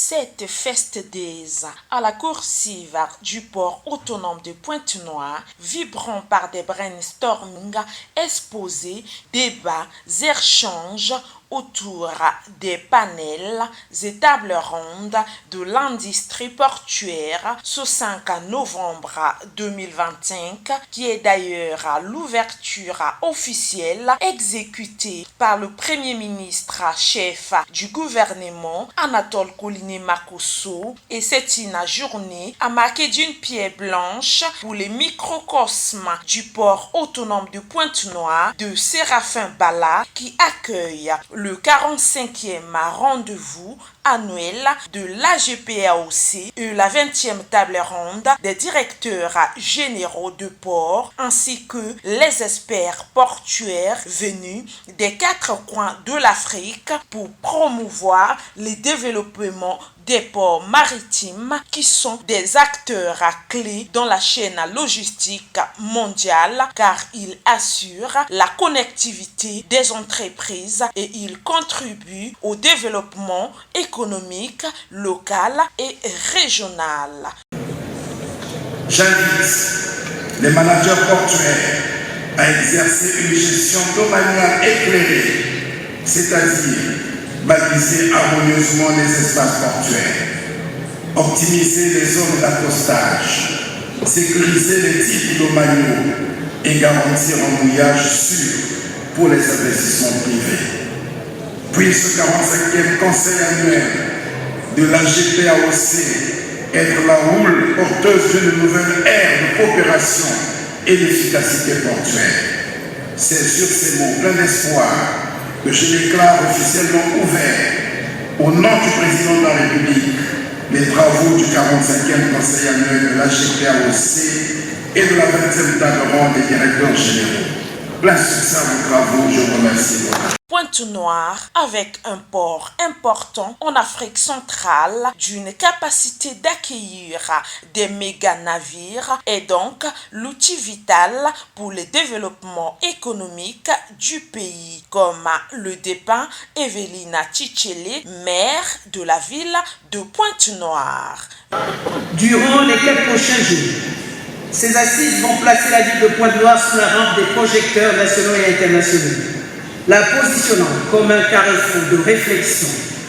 Cette fête days à la coursive du port autonome de Pointe-Noire, vibrant par des brainstorming, exposés, débats, échanges autour des panels et tables rondes de l'industrie portuaire ce 5 novembre 2025, qui est d'ailleurs l'ouverture officielle exécutée par le Premier ministre chef du gouvernement Anatole Koliné Makosso, et c'est une journée à marquer d'une pierre blanche pour les microcosmes du port autonome de Pointe-Noire de Séraphin Bala, qui accueille le 45e rendez-vous annuel de l'AGPAOC et la 20e table ronde des directeurs généraux de port, ainsi que les experts portuaires venus des 4 coins de l'Afrique pour promouvoir le développement des ports maritimes qui sont des acteurs clés dans la chaîne logistique mondiale, car ils assurent la connectivité des entreprises et ils contribuent au développement économique local et régional. J'invite les managers portuaires à exercer une gestion domaniale éclairée, c'est-à-dire baliser harmonieusement les espaces portuaires, optimiser les zones d'accostage, sécuriser les types domaniaux et garantir un mouillage sûr pour les investissements privés. Puis ce 45e conseil annuel de la GPAOC être la houle porteuse d'une nouvelle ère de coopération et d'efficacité portuaire. C'est sur ces mots pleins d'espoir que je déclare officiellement ouvert, au nom du président de la République, les travaux du 45e conseil annuel de la GPAOC et de la 20e table ronde des directeurs généraux. Plein succès à vos travaux, je vous remercie. Pointe-Noire, avec un port important en Afrique centrale d'une capacité d'accueillir des méga-navires, est donc l'outil vital pour le développement économique du pays, comme le dépeint Evelyna Tchitchele, maire de la ville de Pointe-Noire. Durant les 4 prochains jours, ces assises vont placer la ville de Pointe-Noire sous la rampe des projecteurs nationaux et internationaux, la positionnant comme un carrefour de réflexion,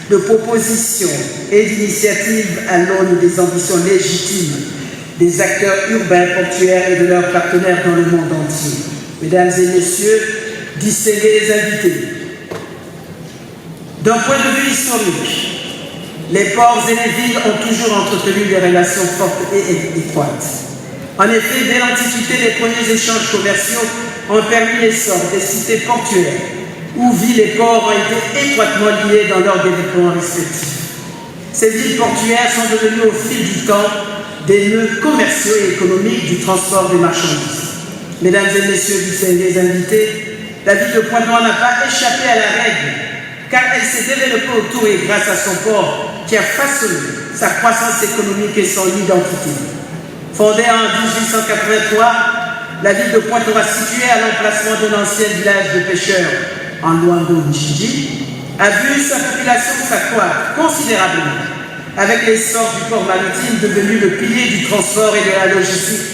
de propositions et d'initiatives à l'aune des ambitions légitimes des acteurs urbains, portuaires et de leurs partenaires dans le monde entier. Mesdames et messieurs, distingués invités, d'un point de vue historique, les ports et les villes ont toujours entretenu des relations fortes et étroites. En effet, dès l'Antiquité, les premiers échanges commerciaux ont permis l'essor des cités portuaires, où villes et ports ont été étroitement liés dans leur développement respectif. Ces villes portuaires sont devenues au fil du temps des nœuds commerciaux et économiques du transport des marchandises. Mesdames et messieurs distingués invités, la ville de Pointe-Noire n'a pas échappé à la règle, car elle s'est développée autour et grâce à son port qui a façonné sa croissance économique et son identité. Fondée en 1883, la ville de Pointe-Noire, située à l'emplacement d'un ancien village de pêcheurs en Luango-Njiji, a vu sa population s'accroître considérablement avec l'essor du port maritime devenu le pilier du transport et de la logistique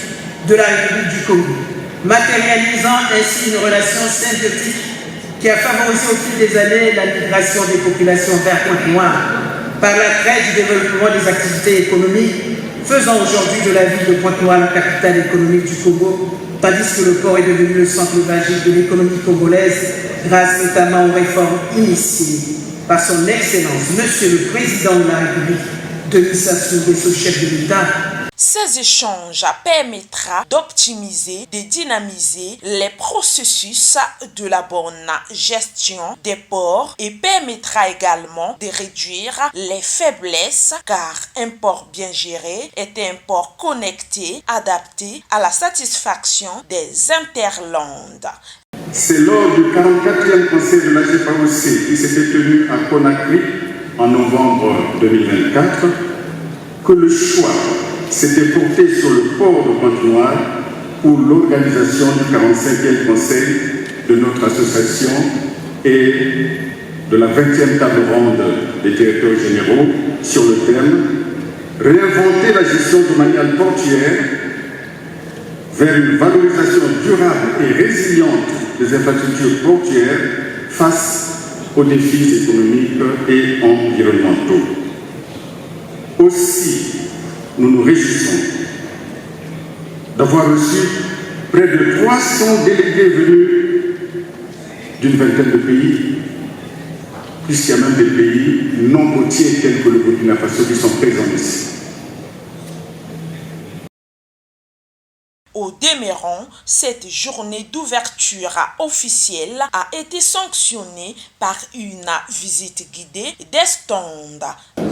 de la République du Congo, matérialisant ainsi une relation symbiotique qui a favorisé au fil des années la migration des populations vers Pointe-Noire par l'attrait du développement des activités économiques, faisant aujourd'hui de la ville de Pointe-Noire la capitale économique du Congo, tandis que le port est devenu le centre névralgique de l'économie congolaise, grâce notamment aux réformes initiées par son Excellence, Monsieur le Président de la République, Denis Sassou Nguesso, chef de l'État. Ces échanges permettront d'optimiser, de dynamiser les processus de la bonne gestion des ports et permettra également de réduire les faiblesses, car un port bien géré est un port connecté, adapté à la satisfaction des interlandes. C'est lors du 44e conseil de la GPAOC qui s'était tenu à Conakry en novembre 2024 que le choix s'était porté sur le port de Pointe-Noire pour l'organisation du 45e conseil de notre association et de la 20e table ronde des directeurs généraux sur le thème « Réinventer la gestion domaniale portuaire vers une valorisation durable et résiliente des infrastructures portuaires face aux défis économiques et environnementaux ». Aussi, nous nous réjouissons d'avoir reçu près de 300 délégués venus d'une vingtaine de pays, puisqu'il y a même des pays non côtiers tels que le Burkina Faso qui sont présents ici. Au demeurant, cette journée d'ouverture officielle a été sanctionnée par une visite guidée des stands.